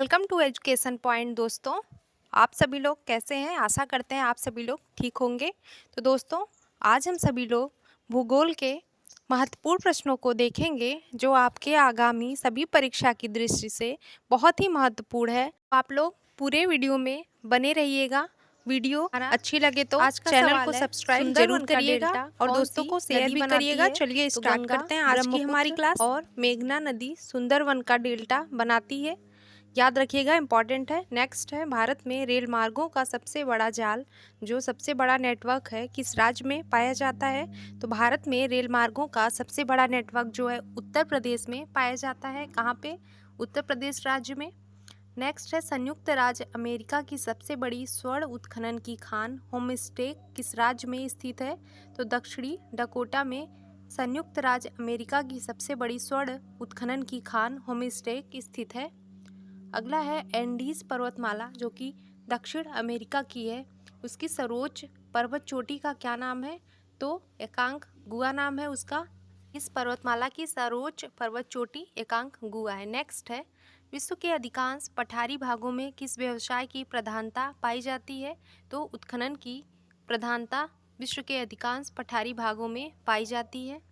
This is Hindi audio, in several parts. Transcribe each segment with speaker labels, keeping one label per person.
Speaker 1: Welcome to education point. दोस्तों, आप सभी लोग कैसे हैं? आशा करते हैं आप सभी लोग ठीक होंगे। तो दोस्तों, आज हम सभी लोग भूगोल के महत्वपूर्ण प्रश्नों को देखेंगे जो आपके आगामी सभी परीक्षा की दृष्टि से बहुत ही महत्वपूर्ण है। आप लोग पूरे वीडियो में बने रहिएगा। वीडियो अच्छी लगे तो
Speaker 2: आज का
Speaker 1: चैनल को
Speaker 2: सवाल है,
Speaker 1: सब्सक्राइब जरूर
Speaker 2: सुंदरवन का
Speaker 1: करिएगा
Speaker 2: डेल्टा
Speaker 1: और
Speaker 2: कौन
Speaker 1: दोस्तों
Speaker 2: सी
Speaker 1: को शेयर
Speaker 2: नदी
Speaker 1: भी
Speaker 2: बनाती
Speaker 1: करिएगा।
Speaker 2: है?
Speaker 1: चलिए
Speaker 2: तो
Speaker 1: स्टार्ट
Speaker 2: गंगा,
Speaker 1: करते हैं आज की हमारी
Speaker 2: ब्रह्मपुत्र
Speaker 1: क्लास।
Speaker 2: और
Speaker 1: मेघना नदी सुंदरवन का डेल्टा बनाती है, याद रखिएगा, इंपॉर्टेंट है। नेक्स्ट है, भारत में रेल मार्गों का सबसे बड़ा जाल जो सबसे बड़ा नेटवर्क है किस राज्य में पाया जाता है? तो भारत में रेल मार्गों का सबसे बड़ा नेटवर्क जो है उत्तर प्रदेश में पाया जाता है। कहाँ पे? उत्तर प्रदेश राज्य में। नेक्स्ट है, संयुक्त राज्य अमेरिका की सबसे बड़ी स्वर्ण उत्खनन की खान होमस्टे किस राज्य में स्थित है? तो दक्षिणी डकोटा में संयुक्त राज्य अमेरिका की सबसे बड़ी स्वर्ण उत्खनन की खान होमस्टे स्थित है। अगला है, एंडीज पर्वतमाला जो कि दक्षिण अमेरिका की है, उसकी सर्वोच्च पर्वत चोटी का क्या नाम है? तो एकांक गुआ नाम है उसका। इस पर्वतमाला की सर्वोच्च पर्वत चोटी एकांक गुआ है। नेक्स्ट है, विश्व के अधिकांश पठारी भागों में किस व्यवसाय की प्रधानता पाई जाती है? तो उत्खनन की प्रधानता विश्व के अधिकांश पठारी भागों में पाई जाती है।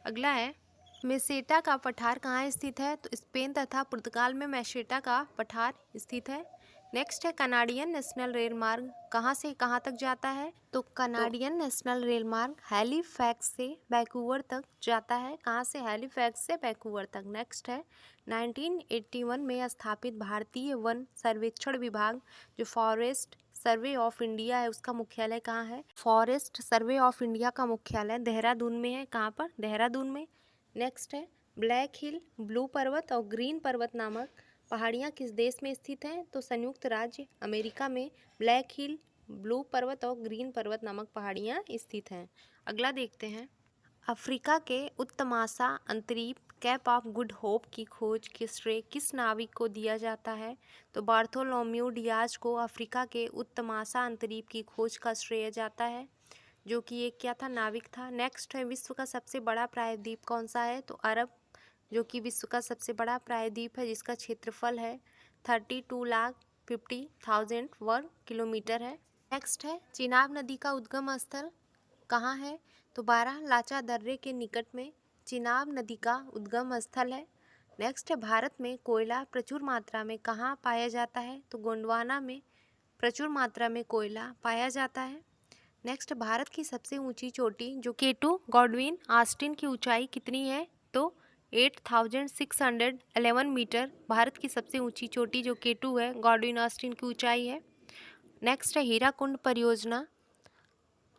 Speaker 1: अगला है, मेसेटा का पठार कहाँ स्थित है? तो स्पेन तथा पुर्तगाल में मेसेटा का पठार स्थित है। नेक्स्ट है, कनाडियन नेशनल रेल मार्ग कहाँ से कहाँ तक जाता है? तो कनाडियन नेशनल रेल मार्ग हैलीफैक्स से वैंकूवर तक जाता है। कहाँ से? हैलीफैक्स से वैंकूवर तक। नेक्स्ट है, 1981 में स्थापित भारतीय वन सर्वेक्षण विभाग जो फॉरेस्ट सर्वे ऑफ इंडिया है, उसका मुख्यालय कहाँ है? फॉरेस्ट सर्वे ऑफ इंडिया का मुख्यालय देहरादून में है। कहाँ पर? देहरादून में। नेक्स्ट है, ब्लैक हिल, ब्लू पर्वत और ग्रीन पर्वत नामक पहाड़ियाँ किस देश में स्थित हैं? तो संयुक्त राज्य अमेरिका में ब्लैक हिल, ब्लू पर्वत और ग्रीन पर्वत नामक पहाड़ियाँ स्थित हैं। अगला देखते हैं, अफ्रीका के उत्तमाशा अंतरीप कैप ऑफ गुड होप की खोज किस श्रेय किस नाविक को दिया जाता है? तो बार्थोलोम्यू डियाज को अफ्रीका के उत्तमाशा अंतरीप की खोज का श्रेय जाता है, जो कि एक क्या था? नाविक था। नेक्स्ट है, विश्व का सबसे बड़ा प्रायद्वीप कौन सा है? तो अरब, जो कि विश्व का सबसे बड़ा प्रायद्वीप है जिसका क्षेत्रफल है 32,50,000 वर्ग किलोमीटर है। नेक्स्ट है, चिनाब नदी का उद्गम स्थल कहाँ है? तो बारालाचा दर्रे के निकट में चिनाब नदी का उद्गम स्थल है। नेक्स्ट है, भारत में कोयला प्रचुर मात्रा में कहाँ पाया जाता है? तो गोंडवाना में प्रचुर मात्रा में कोयला पाया जाता है। नेक्स्ट, भारत की सबसे ऊंची चोटी जो केटू गॉडविन ऑस्टिन की ऊंचाई कितनी है? तो 8,611 मीटर भारत की सबसे ऊंची चोटी जो केटू है गॉडविन ऑस्टिन की ऊंचाई है। नेक्स्ट है, हीराकुंड परियोजना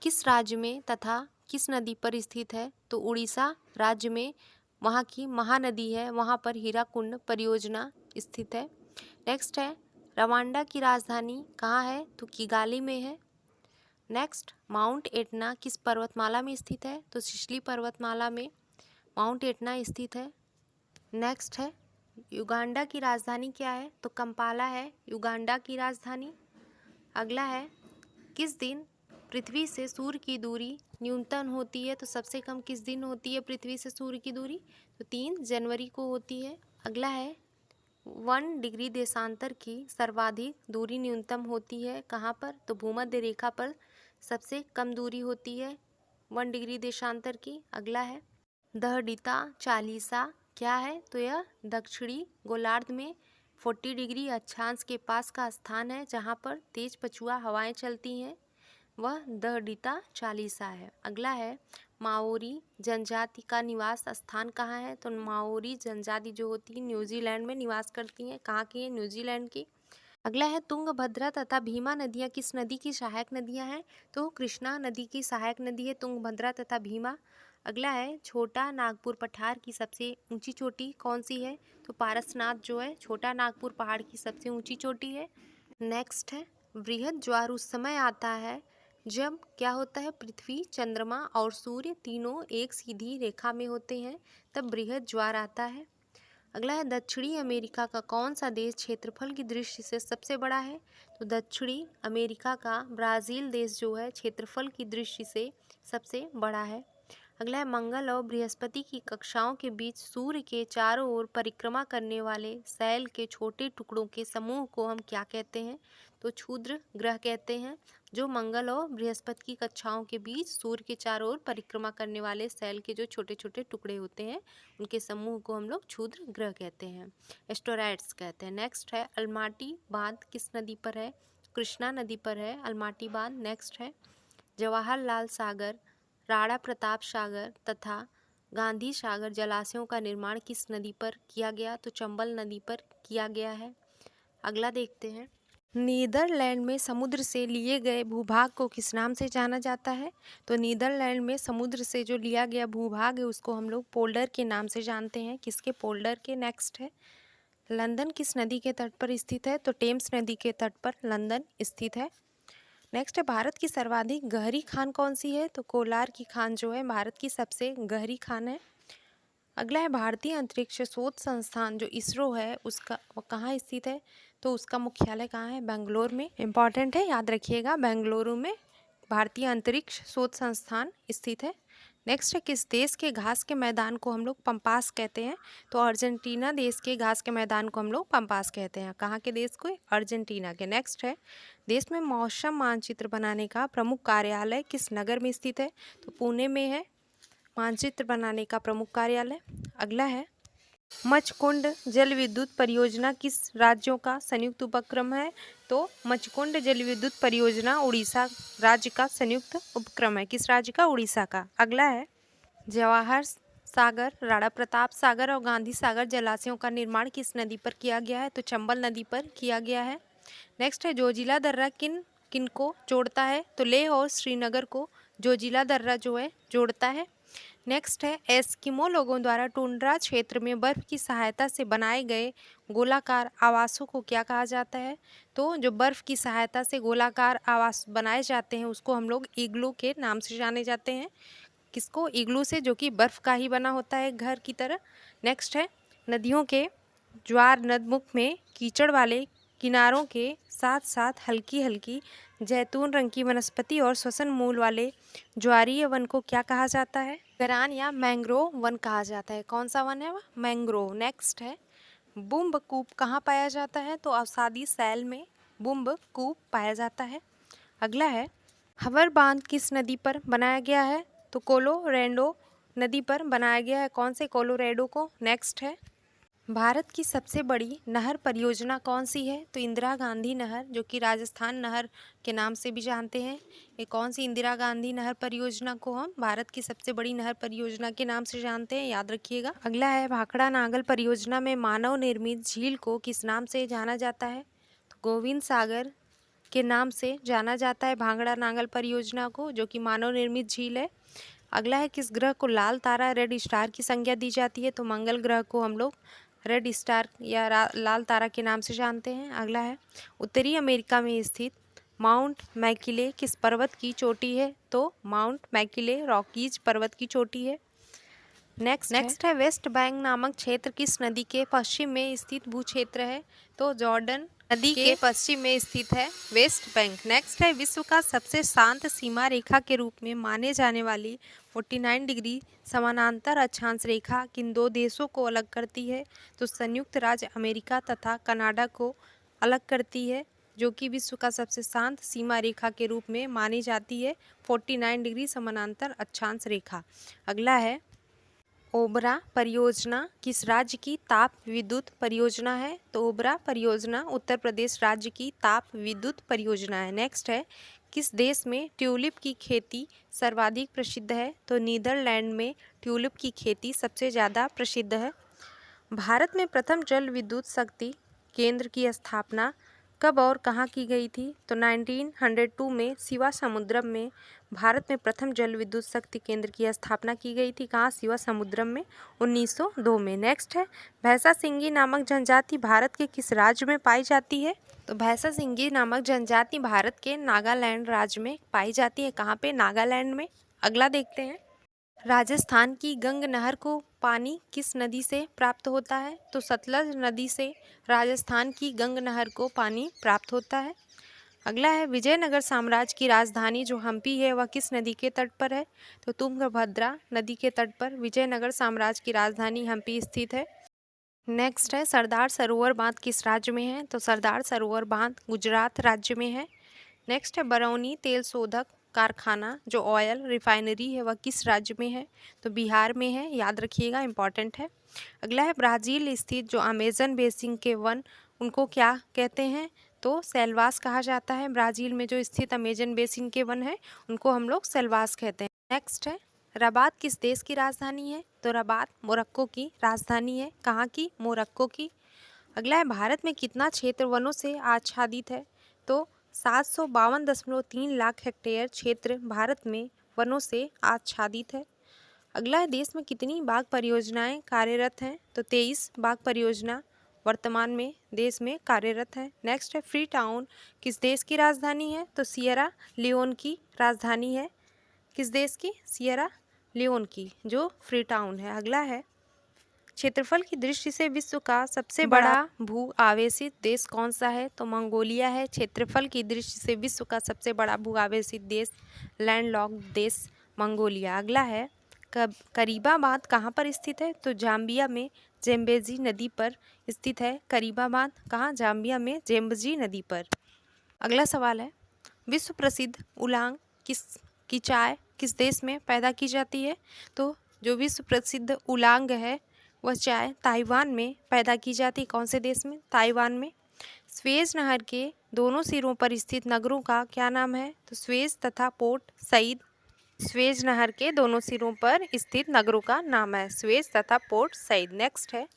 Speaker 1: किस राज्य में तथा किस नदी पर स्थित है? तो उड़ीसा राज्य में वहाँ की महानदी है, वहाँ पर हीराकुंड परियोजना स्थित है। नेक्स्ट है, रवांडा की राजधानी कहाँ है? तो किगाली में है। नेक्स्ट, माउंट एटना किस पर्वतमाला में स्थित है? तो सिसली पर्वतमाला में माउंट एटना स्थित है। नेक्स्ट है, युगांडा की राजधानी क्या है? तो कंपाला है युगांडा की राजधानी। अगला है, किस दिन पृथ्वी से सूर्य की दूरी न्यूनतम होती है? तो सबसे कम किस दिन होती है पृथ्वी से सूर्य की दूरी? तो 3 जनवरी को होती है। अगला है, 1 डिग्री देशांतर की सर्वाधिक दूरी न्यूनतम होती है कहाँ पर? तो भूमध्य रेखा पर सबसे कम दूरी होती है 1 डिग्री देशांतर की। अगला है, दहडिता चालीसा क्या है? तो यह दक्षिणी गोलार्ध में 40 डिग्री अक्षांश के पास का स्थान है जहाँ पर तेज पछुआ हवाएं चलती हैं, वह दहडिता चालीसा है। अगला है, माओरी जनजाति का निवास स्थान कहाँ है? तो माओरी जनजाति जो होती है न्यूजीलैंड में निवास करती हैं। कहाँ की है? न्यूजीलैंड की। अगला है, तुंगभद्रा तथा भीमा नदियाँ किस नदी की सहायक नदियाँ हैं? तो कृष्णा नदी की सहायक नदी है तुंगभद्रा तथा भीमा। अगला है, छोटा नागपुर पठार की सबसे ऊंची चोटी कौन सी है? तो पारसनाथ जो है छोटा नागपुर पहाड़ की सबसे ऊंची चोटी है। नेक्स्ट है, वृहद ज्वार उस समय आता है जब क्या होता है? पृथ्वी, चंद्रमा और सूर्य तीनों एक सीधी रेखा में होते हैं, तब वृहद ज्वार आता है। अगला है, दक्षिणी अमेरिका का कौन सा देश क्षेत्रफल की दृष्टि से सबसे बड़ा है? तो दक्षिणी अमेरिका का ब्राज़ील देश जो है क्षेत्रफल की दृष्टि से सबसे बड़ा है। अगला है मंगल और बृहस्पति की कक्षाओं के बीच सूर्य के चारों ओर परिक्रमा करने वाले शैल के छोटे टुकड़ों के समूह को हम क्या कहते हैं? तो क्षुद्र ग्रह कहते हैं। जो मंगल और बृहस्पति की कक्षाओं के बीच सूर्य के चारों ओर परिक्रमा करने वाले शैल के जो छोटे छोटे टुकड़े होते हैं उनके समूह को हम लोग क्षुद्र ग्रह कहते हैं, एस्टेरॉइड्स कहते हैं। नेक्स्ट है अलमाटी बांध किस नदी पर है? कृष्णा नदी पर है अलमाटी बांध। नेक्स्ट है जवाहरलाल सागर, राणा प्रताप सागर तथा गांधी सागर जलाशयों का निर्माण किस नदी पर किया गया? तो चंबल नदी पर किया गया है। अगला देखते हैं, नीदरलैंड में समुद्र से लिए गए भूभाग को किस नाम से जाना जाता है? तो नीदरलैंड में समुद्र से जो लिया गया भूभाग है उसको हम लोग पोल्डर के नाम से जानते हैं। किसके? पोल्डर के। नेक्स्ट है लंदन किस नदी के तट पर स्थित है? तो टेम्स नदी के तट पर लंदन स्थित है। नेक्स्ट है भारत की सर्वाधिक गहरी खान कौन सी है? तो कोलार की खान जो है भारत की सबसे गहरी खान है। अगला है भारतीय अंतरिक्ष शोध संस्थान जो इसरो है उसका वो कहाँ स्थित है? तो उसका मुख्यालय कहाँ है? बेंगलोर में। इम्पॉर्टेंट है, याद रखिएगा, बेंगलुरु में भारतीय अंतरिक्ष शोध संस्थान स्थित है। नेक्स्ट है किस देश के घास के मैदान को हम लोग पंपास कहते हैं? तो अर्जेंटीना देश के घास के मैदान को हम लोग पंपास कहते हैं। कहाँ के देश को? अर्जेंटीना के। नेक्स्ट है देश में मौसम मानचित्र बनाने का प्रमुख कार्यालय किस नगर में स्थित है? तो पुणे में है मानचित्र बनाने का प्रमुख कार्यालय। अगला है मचकुंड जल विद्युत परियोजना किस राज्यों का संयुक्त उपक्रम है? तो मचकुंड जल विद्युत परियोजना उड़ीसा राज्य का संयुक्त उपक्रम है। किस राज्य का? उड़ीसा का। अगला है जवाहर सागर, राणा प्रताप सागर और गांधी सागर जलाशयों का निर्माण किस नदी पर किया गया है? तो चंबल नदी पर किया गया है। नेक्स्ट है जोजिला दर्रा किन किन को जोड़ता है? तो लेह और श्रीनगर को जोजिला दर्रा जो है जोड़ता है। नेक्स्ट है एस्किमो लोगों द्वारा टुंड्रा क्षेत्र में बर्फ की सहायता से बनाए गए गोलाकार आवासों को क्या कहा जाता है? तो जो बर्फ की सहायता से गोलाकार आवास बनाए जाते हैं उसको हम लोग इग्लू के नाम से जाने जाते हैं। किसको? इग्लू से, जो कि बर्फ का ही बना होता है घर की तरह। नेक्स्ट है नदियों के ज्वार नदमुख में कीचड़ वाले किनारों के साथ साथ हल्की हल्की जैतून रंग की वनस्पति और श्वसन मूल वाले ज्वारीय वन को क्या कहा जाता है? गरान या मैंग्रोव वन कहा जाता है। कौन सा वन है वह? मैंग्रोव। नेक्स्ट है बुम्ब कूप कहाँ पाया जाता है? तो अवसादी सैल में बुम्ब कूप पाया जाता है। अगला है हवर बांध किस नदी पर बनाया गया है? तो कोलोरेडो नदी पर बनाया गया है। कौन से कोलोरेडो को? नेक्स्ट है भारत की सबसे बड़ी नहर परियोजना कौन सी है? तो इंदिरा गांधी नहर, जो कि राजस्थान नहर के नाम से भी जानते हैं। ये कौन सी इंदिरा गांधी नहर परियोजना को हम भारत की सबसे बड़ी नहर परियोजना के नाम से जानते हैं, याद रखिएगा। अगला है भाखड़ा नागल परियोजना में मानव निर्मित झील को किस नाम से जाना जाता है? तो गोविंद सागर के नाम से जाना जाता है भांगड़ा नागल परियोजना को, जो कि मानव निर्मित झील है। अगला है किस ग्रह को लाल तारा रेड स्टार की संज्ञा दी जाती है? तो मंगल ग्रह को हम लोग रेड स्टार या लाल तारा के नाम से जानते हैं। अगला है उत्तरी अमेरिका में स्थित माउंट मैकिले किस पर्वत की चोटी है? तो माउंट मैकिले रॉकीज पर्वत की चोटी है। नेक्स्ट है वेस्ट बैंक नामक क्षेत्र किस नदी के पश्चिम में स्थित भू क्षेत्र है? तो जॉर्डन नदी के पश्चिम में स्थित है वेस्ट बैंक। नेक्स्ट है विश्व का सबसे शांत सीमा रेखा के रूप में माने जाने वाली 49 डिग्री समानांतर अक्षांश रेखा किन दो देशों को अलग करती है? तो संयुक्त राज्य अमेरिका तथा कनाडा को अलग करती है, जो कि विश्व का सबसे शांत सीमा रेखा के रूप में मानी जाती है 49 डिग्री समानांतर अक्षांश रेखा। अगला है ओबरा परियोजना किस राज्य की ताप विद्युत परियोजना है? तो ओबरा परियोजना उत्तर प्रदेश राज्य की ताप विद्युत परियोजना है। नेक्स्ट है किस देश में ट्यूलिप की खेती सर्वाधिक प्रसिद्ध है? तो नीदरलैंड में ट्यूलिप की खेती सबसे ज़्यादा प्रसिद्ध है। भारत में प्रथम जल विद्युत शक्ति केंद्र की स्थापना कब और कहाँ की गई थी? तो 1902 में शिवा समुद्रम में भारत में प्रथम जल विद्युत शक्ति केंद्र की स्थापना की गई थी। कहाँ? शिवा समुद्रम में 1902 में। नेक्स्ट है भैंसा सिंगी नामक जनजाति भारत के किस राज्य में पाई जाती है? तो भैंसा सिंगी नामक जनजाति भारत के नागालैंड राज्य में पाई जाती है। कहाँ पे? नागालैंड में। अगला देखते हैं राजस्थान की गंग नहर को पानी किस नदी से प्राप्त होता है? तो सतलज नदी से राजस्थान की गंग नहर को पानी प्राप्त होता है। अगला है विजयनगर साम्राज्य की राजधानी जो हम्पी है वह किस नदी के तट पर है? तो तुंगभद्रा नदी के तट पर विजयनगर साम्राज्य की राजधानी हम्पी स्थित है। नेक्स्ट है सरदार सरोवर बांध किस राज्य में है? तो सरदार सरोवर बांध गुजरात राज्य में है। नेक्स्ट है बरौनी तेल शोधक कारखाना जो ऑयल रिफाइनरी है वह किस राज्य में है? तो बिहार में है, याद रखिएगा, इंपॉर्टेंट है। अगला है ब्राज़ील स्थित जो अमेजन बेसिन के वन उनको क्या कहते हैं? तो सेल्वास कहा जाता है। ब्राज़ील में जो स्थित अमेजन बेसिन के वन है उनको हम लोग सेल्वास कहते हैं। नेक्स्ट है रबात किस देश की राजधानी है? तो रबात मोरक्को की राजधानी है। कहाँ की? मोरक्को की। अगला है भारत में कितना क्षेत्र वनों से आच्छादित है? तो 752.3 लाख हेक्टेयर क्षेत्र भारत में वनों से आच्छादित है। अगला है देश में कितनी बाघ परियोजनाएं कार्यरत हैं? तो 23 बाघ परियोजना वर्तमान में देश में कार्यरत है। नेक्स्ट है फ्री टाउन किस देश की राजधानी है? तो सियरा लियोन की राजधानी है। किस देश की? सियरा लियोन की, जो फ्री टाउन है। अगला है क्षेत्रफल की दृष्टि से विश्व का सबसे बड़ा भू आवेशित देश कौन सा है? तो मंगोलिया है। क्षेत्रफल की दृष्टि से विश्व का सबसे बड़ा भू आवेशित देश लैंडलॉक्ड देश मंगोलिया। अगला है करीबा बांध कहाँ पर स्थित है? तो जाम्बिया में जेम्बेजी नदी पर स्थित है। करीबा बांध कहाँ? जाम्बिया में जेम्बजी नदी पर। अगला सवाल है विश्व प्रसिद्ध उलांग की चाय किस देश में पैदा की जाती है? तो जो विश्व प्रसिद्ध उलांग है वह चाय ताइवान में पैदा की जाती है। कौन से देश में? ताइवान में। स्वेज नहर के दोनों सिरों पर स्थित नगरों का क्या नाम है? तो स्वेज तथा पोर्ट सईद। स्वेज नहर के दोनों सिरों पर स्थित नगरों का नाम है स्वेज तथा पोर्ट सईद। नेक्स्ट है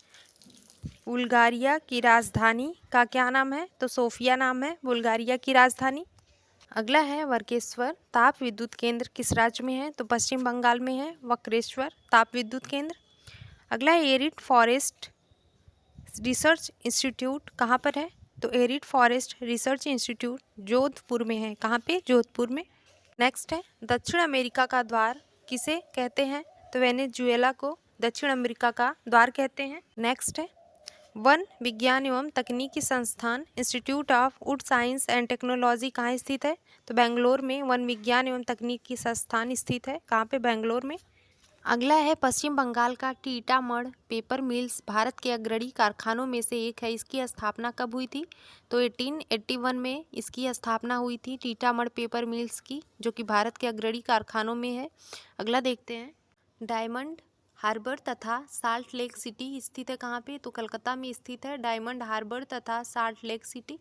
Speaker 1: बुल्गारिया की राजधानी का क्या नाम है? तो सोफिया नाम है बुल्गारिया की राजधानी। अगला है वर्केश्वर ताप विद्युत केंद्र किस राज्य में है? तो पश्चिम बंगाल में है वक्रेश्वर ताप विद्युत केंद्र। अगला है एरिड फॉरेस्ट रिसर्च इंस्टीट्यूट कहाँ पर है? तो arid forest research institute Jodhpur में है। कहाँ पे? जोधपुर में। नेक्स्ट है दक्षिण अमेरिका का द्वार किसे कहते हैं? तो वेनेजुएला को दक्षिण अमेरिका का द्वार कहते हैं। नेक्स्ट है वन विज्ञान एवं तकनीकी संस्थान institute of would science and technology कहाँ स्थित है? तो बेंगलोर में वन विज्ञान एवं तकनीकी संस्थान स्थित है। कहाँ पे? बेंगलोर में। अगला है पश्चिम बंगाल का टीटामढ़ पेपर मिल्स भारत के अग्रणी कारखानों में से एक है। इसकी स्थापना कब हुई थी? तो 1881 में इसकी स्थापना हुई थी टीटामढ़ पेपर मिल्स की, जो कि भारत के अग्रणी कारखानों में है। अगला देखते हैं डायमंड हार्बर तथा साल्ट लेक सिटी स्थित है। कहाँ पे? तो कलकत्ता में स्थित है डायमंड हार्बर तथा साल्ट लेक सिटी।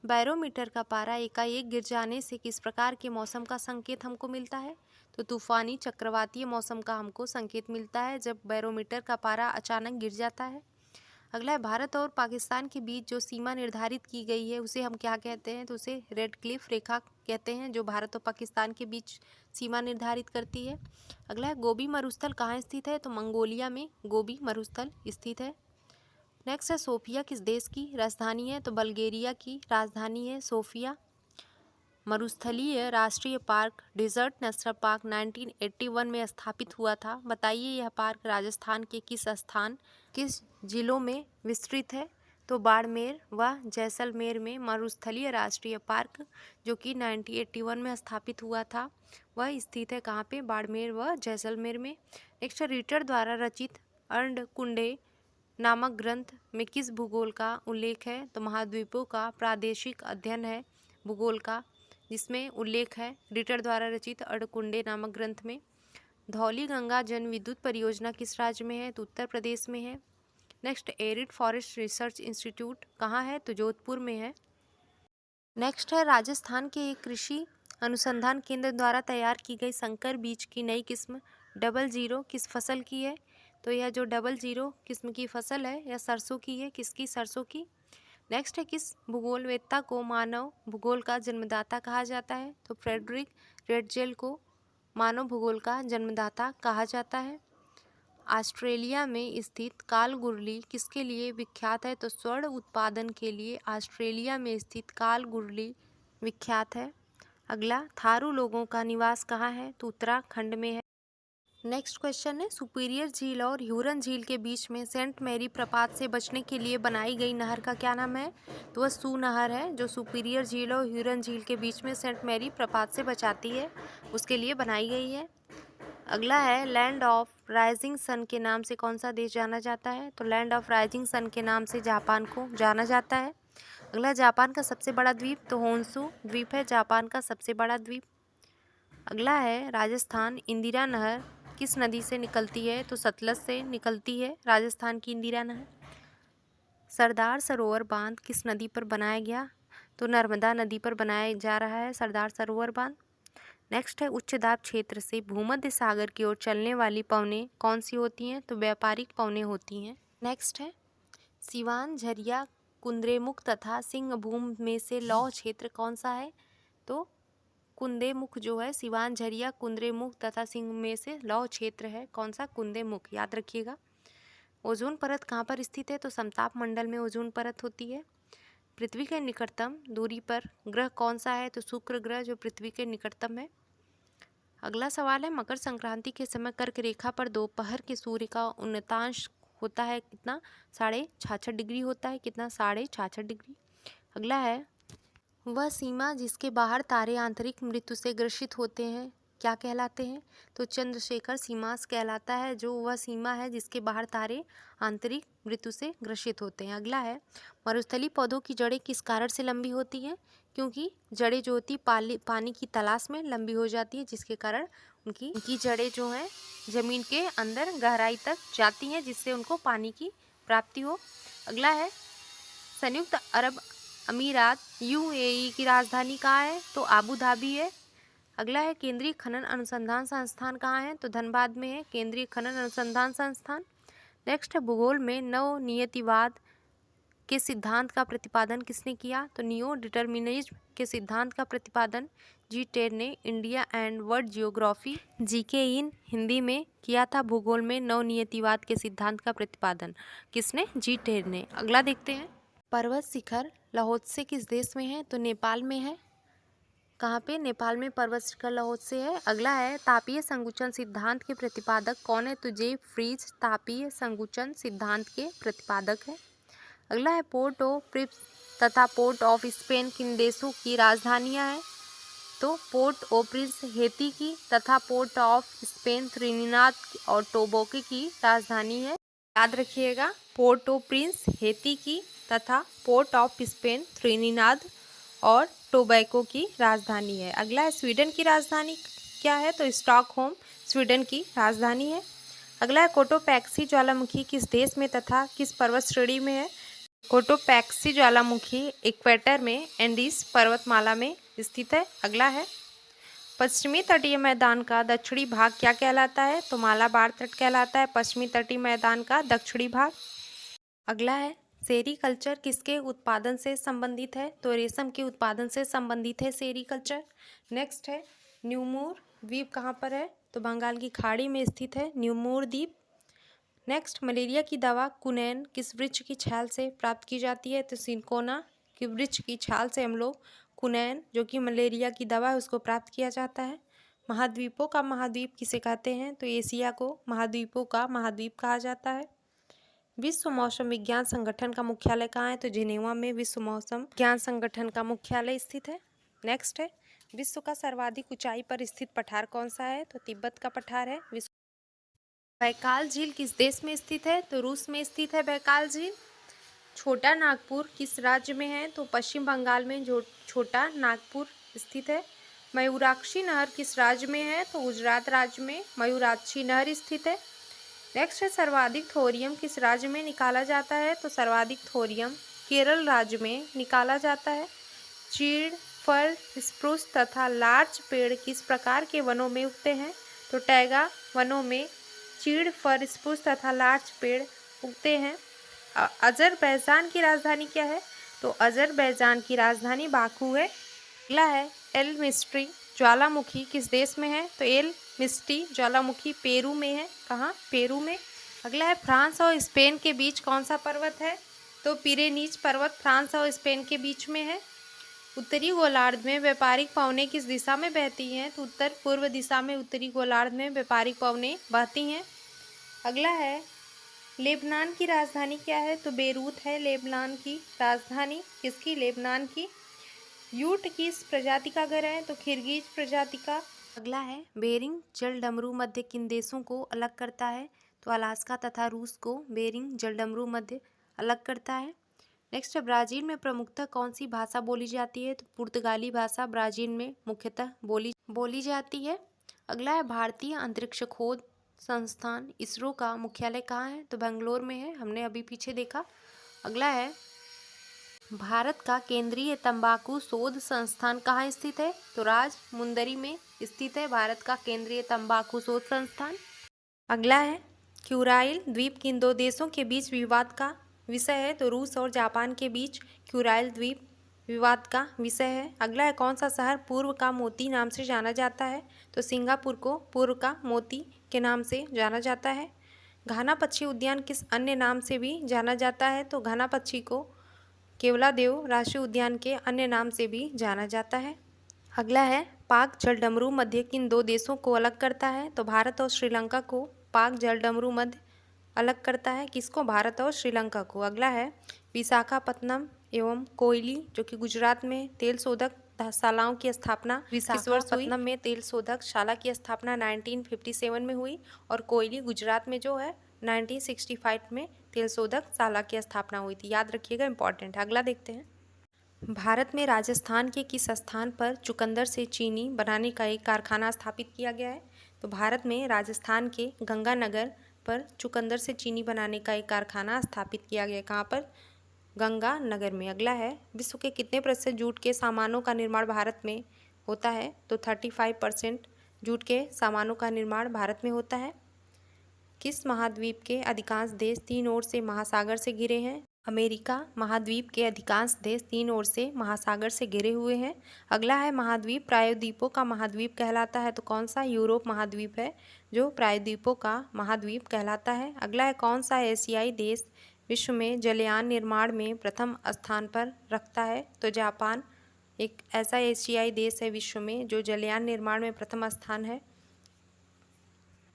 Speaker 1: बैरोमीटर का पारा एकाएक गिर जाने से किस प्रकार के मौसम का संकेत हमको मिलता है? तो तूफानी चक्रवातीय मौसम का हमको संकेत मिलता है जब बैरोमीटर का पारा अचानक गिर जाता है। अगला है भारत और पाकिस्तान के बीच जो सीमा निर्धारित की गई है उसे हम क्या कहते हैं? तो उसे रेड क्लिफ रेखा कहते हैं, जो भारत और पाकिस्तान के बीच सीमा निर्धारित करती है। अगला है गोबी मरुस्थल कहाँ स्थित है? तो मंगोलिया में गोबी मरुस्थल स्थित है। नेक्स्ट है सोफिया किस देश की राजधानी है? तो बल्गेरिया की राजधानी है सोफिया। मरुस्थलीय राष्ट्रीय पार्क डेजर्ट नेशनल पार्क 1981 में स्थापित हुआ था। बताइए यह पार्क राजस्थान के किस जिलों में विस्तृत है? तो बाड़मेर व जैसलमेर में मरुस्थलीय राष्ट्रीय पार्क जो कि 1981 में स्थापित हुआ था वह स्थित है। कहाँ पे? बाड़मेर व जैसलमेर में। नेक्स्ट रीटर द्वारा रचित अर्णकुंडे नामक ग्रंथ में किस भूगोल का उल्लेख है? तो महाद्वीपों का प्रादेशिक अध्ययन है भूगोल का, जिसमें उल्लेख है रिटर द्वारा रचित अर्णकुंडे नामक ग्रंथ में। धौली गंगा जन विद्युत परियोजना किस राज्य में है? तो उत्तर प्रदेश में है। Next arid forest research institute कहाँ है? तो जोधपुर में है। नेक्स्ट है राजस्थान के एक कृषि अनुसंधान केंद्र द्वारा तैयार की गई संकर बीज की नई किस्म 00 किस फसल की है? तो यह जो 00 किस्म की फसल है यह सरसों की है। किसकी? सरसों की। नेक्स्ट है किस भूगोलवेत्ता को मानव भूगोल का जन्मदाता कहा जाता है? तो फ्रेडरिक रेडजेल को मानव भूगोल का जन्मदाता कहा जाता है। ऑस्ट्रेलिया में स्थित कालगुरली किसके लिए विख्यात है? तो स्वर्ण उत्पादन के लिए ऑस्ट्रेलिया में स्थित कालगुरली विख्यात है। अगला थारू लोगों का निवास कहाँ है? तो उत्तराखंड में है। नेक्स्ट क्वेश्चन है, सुपीरियर झील और ह्यूरन झील के बीच में सेंट मैरी प्रपात से बचने के लिए बनाई गई नहर का क्या नाम है? तो वह सू नहर है, जो सुपीरियर झील और ह्यूरन झील के बीच में सेंट मैरी प्रपात से बचाती है, उसके लिए बनाई गई है। अगला है, लैंड ऑफ राइजिंग सन के नाम से कौन सा देश जाना जाता है? तो लैंड ऑफ राइजिंग सन के नाम से जापान को जाना जाता है। अगला, जापान का सबसे बड़ा द्वीप, तो होन्शु द्वीप है जापान का सबसे बड़ा द्वीप। अगला है, राजस्थान इंदिरा नहर किस नदी से निकलती है? तो सतलज से निकलती है राजस्थान की इंदिरा नहर। सरदार सरोवर बांध किस नदी पर बनाया गया? तो नर्मदा नदी पर बनाया जा रहा है सरदार सरोवर बांध। नेक्स्ट है, उच्च दाब क्षेत्र से भूमध्य सागर की ओर चलने वाली पवनें कौन सी होती हैं? तो व्यापारिक पवनें होती हैं। नेक्स्ट है, सिवान, झरिया, कुद्रेमुख तथा सिंहभूम में से लौह क्षेत्र कौन सा है? तो कुंदेमुख जो है, सिवान, झरिया, कुद्रेमुख तथा सिंह में से लौह क्षेत्र है कौन सा? कुंदेमुख, याद रखिएगा। ओजोन परत कहाँ पर स्थित है? तो समताप मंडल में ओजोन परत होती है। पृथ्वी के निकटतम दूरी पर ग्रह कौन सा है? तो शुक्र ग्रह जो पृथ्वी के निकटतम है। अगला सवाल है, मकर संक्रांति के समय कर्क रेखा पर दोपहर के सूर्य का उन्नतांश होता है कितना? 66.5 डिग्री होता है। कितना? 66.5 डिग्री। अगला है, वह सीमा जिसके बाहर तारे आंतरिक मृत्यु से ग्रसित होते हैं क्या कहलाते हैं? तो चंद्रशेखर सीमा कहलाता है, जो वह सीमा है जिसके बाहर तारे आंतरिक मृत्यु से ग्रसित होते हैं। अगला है, मरुस्थलीय पौधों की जड़ें किस कारण से लंबी होती हैं? क्योंकि जड़ें जो होती पानी की तलाश में लंबी हो जाती है, जिसके कारण उनकी जड़ें जो हैं जमीन के अंदर गहराई तक जाती हैं, जिससे उनको पानी की प्राप्ति हो। अगला है, संयुक्त अरब अमीरात यूएई की राजधानी कहाँ है? तो आबू धाबी है। अगला है, केंद्रीय खनन अनुसंधान संस्थान कहाँ है? तो धनबाद में है केंद्रीय खनन अनुसंधान संस्थान। नेक्स्ट है, भूगोल में नवनियतिवाद के सिद्धांत का प्रतिपादन किसने किया? तो नियो डिटर्मिनिज्म के सिद्धांत का प्रतिपादन जी टेर ने India and world geography GK in Hindi में किया था। भूगोल में नवनियतिवाद के सिद्धांत का प्रतिपादन किसने? जी टेर ने। अगला देखते हैं, पर्वत शिखर लाओत्से किस देश में है? तो नेपाल में है। कहाँ पे? नेपाल में पर्वत शिखर लाओत्से है। अगला है, तापीय संकुचन सिद्धांत के प्रतिपादक कौन है? तो जे फ्रीज तापीय संकुचन सिद्धांत के प्रतिपादक है। अगला है, पोर्ट ऑफ प्रिंस तथा पोर्ट ऑफ स्पेन किन देशों की राजधानियाँ हैं? तो पोर्ट ऑफ प्रिंस हेती की तथा पोर्ट ऑफ स्पेन त्रिनिदाद और टोबैगो की राजधानी है। याद रखिएगा, पोर्ट ऑफ प्रिंस हेती की तथा पोर्ट ऑफ स्पेन त्रिनिदाद और टोबैगो की राजधानी है। अगला है, स्वीडन की राजधानी क्या है? तो स्टॉकहोम स्वीडन की राजधानी है। अगला है, कोटोपैक्सी ज्वालामुखी किस देश में तथा किस पर्वत श्रेणी में है? कोटोपैक्सी ज्वालामुखी इक्वेटर में एंडीज पर्वतमाला में स्थित है। अगला है, पश्चिमी तटीय मैदान का दक्षिणी भाग क्या कहलाता है? तो मालाबार तट कहलाता है पश्चिमी तटीय मैदान का दक्षिणी भाग। अगला है, सेरीकल्चर किसके उत्पादन से संबंधित है? तो रेशम के उत्पादन से संबंधित है सेरीकल्चर। नेक्स्ट है, न्यूमूर द्वीप कहाँ पर है? तो बंगाल की खाड़ी में स्थित है न्यूमूर द्वीप। नेक्स्ट, मलेरिया की दवा कुनैन किस वृक्ष की छाल से प्राप्त की जाती है? तो सिंकोना के वृक्ष की छाल से हम लोग कुनैन जो कि मलेरिया की दवा है उसको प्राप्त किया जाता है। महाद्वीपों का महाद्वीप किसे कहते हैं? तो एशिया को महाद्वीपों का महाद्वीप कहा जाता है। विश्व मौसम विज्ञान संगठन का मुख्यालय कहाँ है? तो जिनेवा में विश्व मौसम विज्ञान संगठन का मुख्यालय स्थित है। नेक्स्ट है, विश्व का सर्वाधिक ऊंचाई पर स्थित पठार कौन सा है? तो तिब्बत का पठार है। बैकाल झील किस देश में स्थित है? तो रूस में स्थित है बैकाल झील। छोटा नागपुर किस राज्य में है? तो पश्चिम बंगाल में जो छोटा नागपुर स्थित है। मयूराक्षी नहर किस राज्य में है? तो गुजरात राज्य में मयूराक्षी नहर स्थित है। नेक्स्ट है, सर्वाधिक थोरियम किस राज्य में निकाला जाता है? तो सर्वाधिक थोरियम केरल राज्य में निकाला जाता है। चीड़, फर, स्प्रूस तथा लार्च पेड़ किस प्रकार के वनों में उगते हैं? तो टैगा वनों में चीड़, फर, स्प्रूस तथा लार्च पेड़ उगते हैं। अजरबैजान की राजधानी क्या है? तो अजरबैजान की राजधानी बाकू है। अगला है, एल मिस्ट्री ज्वालामुखी किस देश में है? तो एल मिस्टी ज्वालामुखी पेरू में है। कहाँ? पेरू में। अगला है, फ्रांस और स्पेन के बीच कौन सा पर्वत है? तो पिरेनीज पर्वत फ्रांस और स्पेन के बीच में है। उत्तरी गोलार्ध में व्यापारिक पवनें किस दिशा में बहती हैं? तो उत्तर पूर्व दिशा में उत्तरी गोलार्ध में व्यापारिक पवनें बहती हैं। अगला है, लेबनान की राजधानी क्या है? तो बेरूत है लेबनान की राजधानी। किसकी? लेबनान की। यूट किस प्रजाति का घर है? तो खिरगिज प्रजाति का। अगला है, बेरिंग जलडमरू मध्य किन देशों को अलग करता है? तो अलास्का तथा रूस को बेरिंग जलडमरू मध्य अलग करता है। नेक्स्ट है, ब्राजील में प्रमुखतः कौन सी भाषा बोली जाती है? तो पुर्तगाली भाषा ब्राजील में मुख्यतः बोली जाती है। अगला है, भारतीय अंतरिक्ष खोज संस्थान इसरो का मुख्यालय कहाँ है? तो बेंगलोर में है, हमने अभी पीछे देखा। अगला है, भारत का केंद्रीय तंबाकू शोध संस्थान कहाँ स्थित है? तो राजमुंदरी में स्थित है भारत का केंद्रीय तंबाकू शोध संस्थान। अगला है, क्यूराइल द्वीप किन दो देशों के बीच विवाद का विषय है? तो रूस और जापान के बीच क्यूराइल द्वीप विवाद का विषय है। अगला है, कौन सा शहर पूर्व का मोती नाम से जाना जाता है? तो सिंगापुर को पूर्व का मोती के नाम से जाना जाता है। घाना पक्षी उद्यान किस अन्य नाम से भी जाना जाता है? तो घाना पक्षी को केवलादेव राष्ट्रीय उद्यान के अन्य नाम से भी जाना जाता है। अगला है, पाक जलडमरू मध्य किन दो देशों को अलग करता है? तो भारत और श्रीलंका को पाक जलडमरू मध्य अलग करता है। किसको? भारत और श्रीलंका को। अगला है, विशाखापत्तनम एवं कोयली जो कि गुजरात में तेल शोधक शालाओं की स्थापना विशाखापत्तनम में तेल शोधक शाला की स्थापना 1957 में हुई और कोयली गुजरात में जो है 1965 में तेल शोधक शाला की स्थापना हुई थी। याद रखिएगा, इंपॉर्टेंट है। अगला देखते हैं, भारत में राजस्थान के किस स्थान पर चुकंदर से चीनी बनाने का एक कारखाना स्थापित किया गया है? तो भारत में राजस्थान के गंगानगर पर चुकंदर से चीनी बनाने का एक कारखाना स्थापित किया गया। कहाँ पर? गंगानगर में। अगला है, विश्व के कितने प्रतिशत जूट के सामानों का निर्माण भारत में होता है? तो 35% जूट के सामानों का निर्माण भारत में होता है। किस महाद्वीप के अधिकांश देश तीन ओर से महासागर से घिरे हैं? अमेरिका महाद्वीप के अधिकांश देश तीन ओर से महासागर से घिरे हुए हैं। अगला है, महाद्वीप प्रायद्वीपों का महाद्वीप कहलाता है। तो कौन सा? यूरोप महाद्वीप है जो प्रायद्वीपों का महाद्वीप कहलाता है। अगला है, कौन सा एशियाई देश विश्व में जलयान निर्माण में प्रथम स्थान पर रखता है? तो जापान एक ऐसा एशियाई देश है विश्व में जो जलयान निर्माण में प्रथम स्थान है।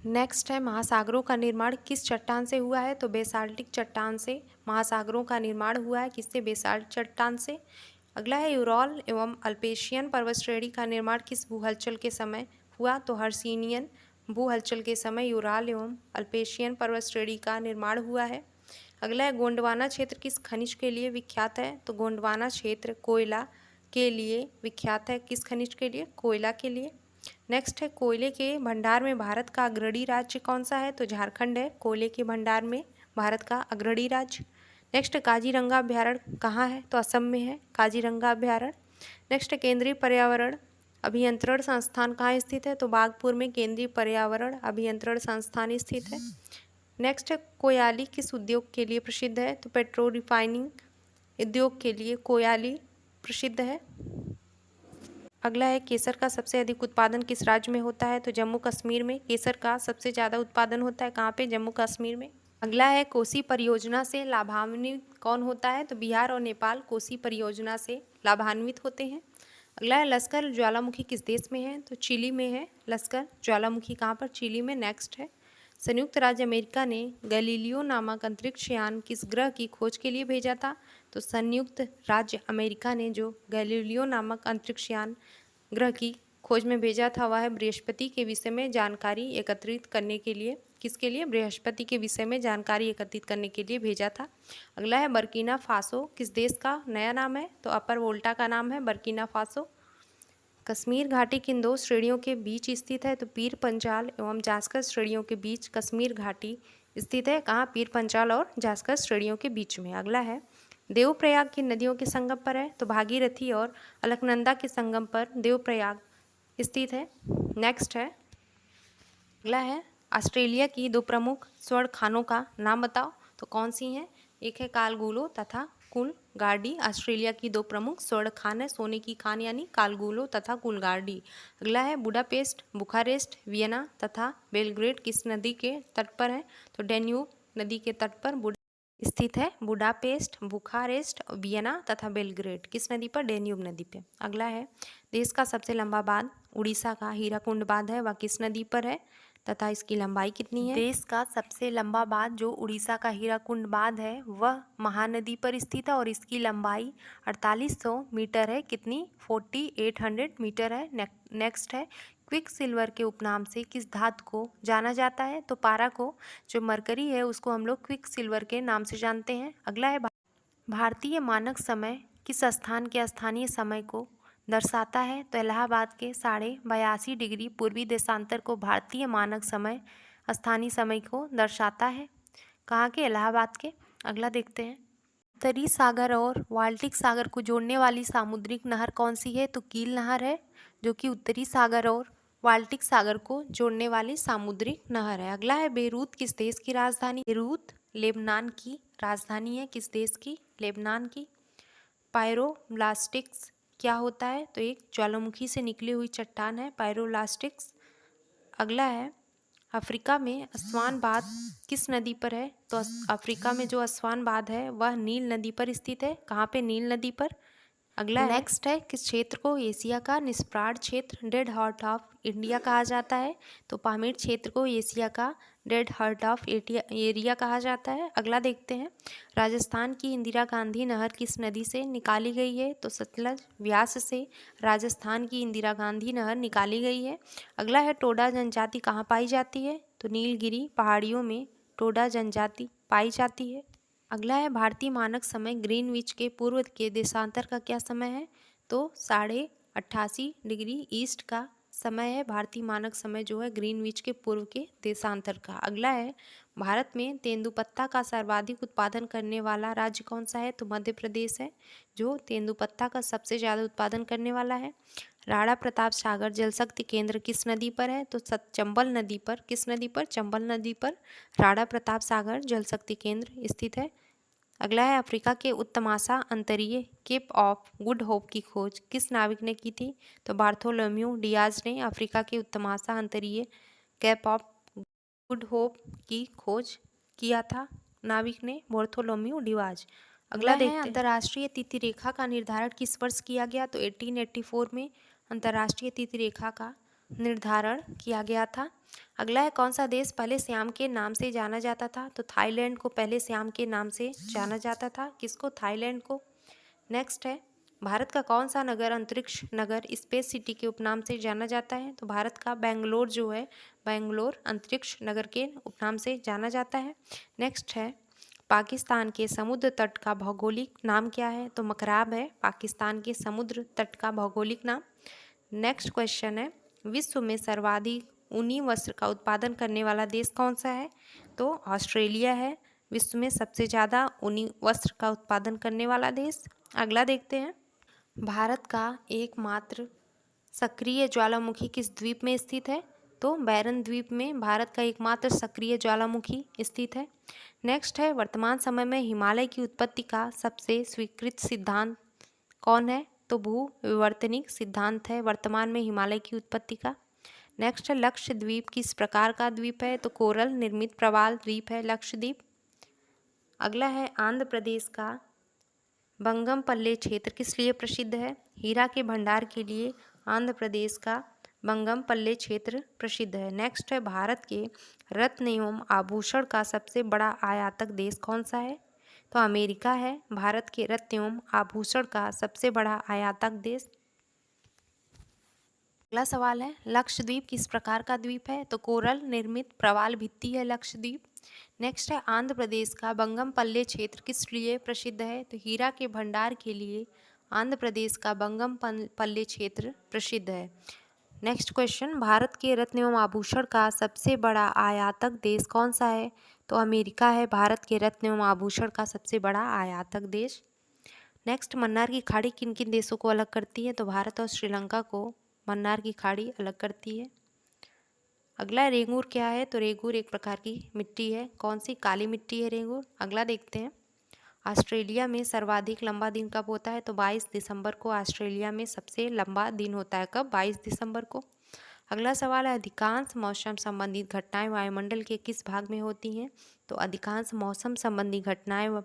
Speaker 1: नेक्स्ट है, महासागरों का निर्माण किस चट्टान से हुआ है? तो बेसाल्टिक चट्टान से महासागरों का निर्माण हुआ है। किससे? बेसाल्ट चट्टान से। अगला है, यूरल एवं अल्पेशियन पर्वत श्रेणी का निर्माण किस भू हलचल के समय हुआ? तो हर्सिनियन भू हलचल के समय यूराल एवं अल्पेशियन पर्वत श्रेणी का निर्माण हुआ है। अगला है, गोंडवाना क्षेत्र किस खनिज के लिए विख्यात है? तो गोंडवाना क्षेत्र कोयला के लिए विख्यात है। किस खनिज के लिए? कोयला के लिए। नेक्स्ट है, कोयले के भंडार में भारत का अग्रणी राज्य कौन सा है? तो झारखंड है कोयले के भंडार में भारत का अग्रणी राज्य। नेक्स्ट, काजीरंगा अभ्यारण्य कहाँ है? तो असम में है काजीरंगा अभ्यारण्य। नेक्स्ट, केंद्रीय पर्यावरण अभियंत्रण संस्थान कहाँ स्थित है? तो बागपुर में केंद्रीय पर्यावरण अभियंत्रण संस्थान स्थित है। नेक्स्ट है, कोयाली किस उद्योग के लिए प्रसिद्ध है? तो पेट्रोल रिफाइनिंग उद्योग के लिए कोयाली प्रसिद्ध है। अगला है, केसर का सबसे अधिक उत्पादन किस राज्य में होता है? तो जम्मू कश्मीर में केसर का सबसे ज़्यादा उत्पादन होता है। कहाँ पे? जम्मू कश्मीर में। अगला है, कोसी परियोजना से लाभान्वित कौन होता है? तो बिहार और नेपाल कोसी परियोजना से लाभान्वित होते हैं। अगला है, लश्कर ज्वालामुखी किस देश में है? तो चिली में है लश्कर ज्वालामुखी। कहाँ पर? चिली में। नेक्स्ट है, संयुक्त राज्य अमेरिका ने गैलीलियो नामक अंतरिक्ष यान किस ग्रह की खोज के लिए भेजा था? तो संयुक्त राज्य अमेरिका ने जो गैलीलियो नामक अंतरिक्ष यान ग्रह की खोज में भेजा था वह बृहस्पति के विषय में जानकारी एकत्रित करने के लिए। किसके लिए? बृहस्पति के विषय में जानकारी एकत्रित करने के लिए भेजा था। अगला है, बर्किना फासो किस देश का नया नाम है? तो अपर वोल्टा का नाम है बर्किना फासो। कश्मीर घाटी किन दो श्रेणियों के बीच स्थित है? तो पीर पंजाल एवं जास्कर श्रेणियों के बीच कश्मीर घाटी स्थित है। कहाँ? पीर पंजाल और जास्कर श्रेणियों के बीच में। अगला है, देवप्रयाग किन नदियों के संगम पर है? तो भागीरथी और अलकनंदा के संगम पर देवप्रयाग स्थित है। नेक्स्ट है, अगला है, ऑस्ट्रेलिया की दो प्रमुख स्वर्ण खानों का नाम बताओ। तो कौन सी हैं? एक है कालगुलो तथा कूलगार्डी। ऑस्ट्रेलिया की दो प्रमुख स्वर्ण खान है, सोने की खान यानी कालगुलो तथा कूलगार्डी। अगला है, बुडापेस्ट, बुखारेस्ट, वियना तथा बेलग्रेड किस नदी के तट पर है? तो डेन्यूब नदी के तट पर स्थित है? बुडापेस्ट, बुखारेस्ट, वियना तथा बेलग्रेड। किस नदी पर? डेन्यूब नदी पे। अगला है, देश का सबसे लंबा बांध उड़ीसा का हीराकुंड बांध है, वह किस नदी पर है तथा इसकी लंबाई कितनी है? देश का सबसे लंबा बांध जो उड़ीसा का हीराकुंड बांध है वह महानदी पर स्थित है और इसकी लंबाई 4800 मीटर है। कितनी? 4800 मीटर है। नेक्स्ट है, क्विक सिल्वर के उपनाम से किस धातु को जाना जाता है? तो पारा को, जो मरकरी है उसको हम लोग क्विक सिल्वर के नाम से जानते हैं। अगला है, भारतीय मानक समय किस स्थान के स्थानीय समय को दर्शाता है? तो इलाहाबाद के 82.5 डिग्री पूर्वी देशांतर को भारतीय मानक समय स्थानीय समय को दर्शाता है। कहाँ के? इलाहाबाद के। अगला देखते हैं, उत्तरी सागर और बाल्टिक सागर को जोड़ने वाली सामुद्रिक नहर कौन सी है? तो कील नहर है, जो कि उत्तरी सागर और बाल्टिक सागर को जोड़ने वाली सामुद्रिक नहर है। अगला है, बेरूत किस देश की राजधानी? बेरूत लेबनान की राजधानी है। किस देश की? लेबनान की। पायरोब्लास्टिक्स क्या होता है? तो एक ज्वालामुखी से निकली हुई चट्टान है पायरोब्लास्टिक्स। अगला है, अफ्रीका में अस्वान बांध किस नदी पर है? तो अफ्रीका में जो अस्वान बांध है वह नील नदी पर स्थित है। कहाँ पे? नील नदी पर। अगला नेक्स्ट है, किस क्षेत्र को एशिया का निष्प्राण क्षेत्र डेड हार्ट ऑफ इंडिया कहा जाता है? तो पामीर क्षेत्र को एशिया का डेड हार्ट ऑफ एरिया कहा जाता है। अगला देखते हैं, राजस्थान की इंदिरा गांधी नहर किस नदी से निकाली गई है? तो सतलज व्यास से राजस्थान की इंदिरा गांधी नहर निकाली गई है। अगला है, टोडा जनजाति कहाँ पाई जाती है? तो नीलगिरी पहाड़ियों में टोडा जनजाति पाई जाती है। अगला है, भारतीय मानक समय ग्रीनविच के पूर्व के देशांतर का क्या समय है? तो 88.5 डिग्री ईस्ट का समय है भारतीय मानक समय जो है ग्रीनविच के पूर्व के देशांतर का। अगला है, भारत में तेंदुपत्ता का सर्वाधिक उत्पादन करने वाला राज्य कौन सा है? तो मध्य प्रदेश है, जो तेंदुपत्ता का सबसे ज़्यादा उत्पादन करने वाला है। राणा प्रताप सागर जल शक्ति केंद्र किस नदी पर है? तो चंबल नदी पर। किस नदी पर? चंबल नदी पर राणा प्रताप सागर जल शक्ति केंद्र स्थित है। अगला है, अफ्रीका के उत्तमाशा अंतरीय केप ऑफ गुड होप की खोज किस नाविक ने की थी? तो बार्थोलोम्यू डियाज ने अफ्रीका के उत्तमाशा अंतरीय केप ऑफ गुड होप की खोज किया था, नाविक ने बार्थोलोम्यू डियाज। अगला देखते हैं, अंतर्राष्ट्रीय तिथि रेखा का निर्धारण किस वर्ष किया गया? तो 1884 में अंतर्राष्ट्रीय तिथि रेखा का निर्धारण किया गया था। अगला है, कौन सा देश पहले श्याम के नाम से जाना जाता था? तो थाईलैंड को पहले श्याम के नाम से जाना जाता था। किसको? थाईलैंड को। नेक्स्ट है, भारत का कौन सा नगर अंतरिक्ष नगर स्पेस सिटी के उपनाम से जाना जाता है? तो भारत का बेंगलोर जो है बेंगलोर अंतरिक्ष नगर के उपनाम से जाना जाता है। नेक्स्ट है, पाकिस्तान के समुद्र तट का भौगोलिक नाम क्या है? तो मकराब है पाकिस्तान के समुद्र तट का भौगोलिक नाम। नेक्स्ट क्वेश्चन है, विश्व में सर्वाधिक ऊनी वस्त्र का उत्पादन करने वाला देश कौन सा है? तो ऑस्ट्रेलिया है विश्व में सबसे ज़्यादा ऊनी वस्त्र का उत्पादन करने वाला देश। अगला देखते हैं, भारत का एकमात्र सक्रिय ज्वालामुखी किस द्वीप में स्थित है? तो बैरन द्वीप में भारत का एकमात्र सक्रिय ज्वालामुखी स्थित है। नेक्स्ट है, वर्तमान समय में हिमालय की उत्पत्ति का सबसे स्वीकृत सिद्धांत कौन है? तो भू विवर्तनिक सिद्धांत है वर्तमान में हिमालय की उत्पत्ति का। नेक्स्ट है, लक्षद्वीप किस प्रकार का द्वीप है? तो कोरल निर्मित प्रवाल द्वीप है लक्षद्वीप। अगला है, आंध्र प्रदेश का बंगमपल्ले क्षेत्र किस लिए प्रसिद्ध है? हीरा के भंडार के लिए आंध्र प्रदेश का बंगमपल्ले क्षेत्र प्रसिद्ध है। नेक्स्ट है, भारत के रत्न एवं आभूषण का सबसे बड़ा आयातक देश कौन सा है? तो अमेरिका है भारत के रत्न एवं आभूषण का सबसे बड़ा आयातक देश। अगला सवाल है, लक्षद्वीप किस प्रकार का द्वीप है? तो कोरल निर्मित प्रवाल भित्ति है लक्षद्वीप। नेक्स्ट है, आंध्र प्रदेश का बंगमपल्ले क्षेत्र किस लिए प्रसिद्ध है? तो हीरा के भंडार के लिए आंध्र प्रदेश का बंगमपल्ले क्षेत्र प्रसिद्ध है। नेक्स्ट क्वेश्चन, भारत के रत्न एवं आभूषण का सबसे बड़ा आयातक देश कौन सा है? तो अमेरिका है भारत के रत्न एवं आभूषण का सबसे बड़ा आयातक देश। नेक्स्ट, मन्नार की खाड़ी किन किन देशों को अलग करती है? तो भारत और श्रीलंका को मन्नार की खाड़ी अलग करती है। अगला रेंगूर क्या है? तो रेंगूर एक प्रकार की मिट्टी है। कौन सी? काली मिट्टी है रेंगूर। अगला देखते हैं, ऑस्ट्रेलिया में सर्वाधिक लंबा दिन कब होता है? तो 22 दिसंबर को ऑस्ट्रेलिया में सबसे लंबा दिन होता है। कब? 22 दिसंबर को। अगला सवाल है, अधिकांश मौसम संबंधित घटनाएं वायुमंडल के किस भाग में होती हैं? तो अधिकांश मौसम संबंधी घटनाएं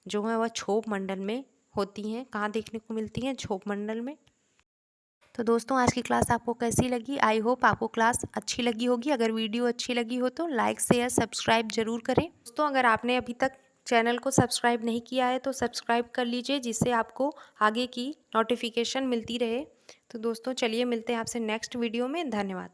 Speaker 1: जो हैं वह क्षोभ मंडल में होती हैं। कहाँ देखने को मिलती हैं? क्षोभ मंडल में। तो दोस्तों, आज की क्लास आपको कैसी लगी? आई होप आपको क्लास अच्छी लगी होगी। अगर वीडियो अच्छी लगी हो तो लाइक शेयर सब्सक्राइब जरूर करें। दोस्तों, अगर आपने अभी तक चैनल को सब्सक्राइब नहीं किया है तो सब्सक्राइब कर लीजिए, जिससे आपको आगे की नोटिफिकेशन मिलती रहे। तो दोस्तों, चलिए मिलते हैं आपसे नेक्स्ट वीडियो में। धन्यवाद।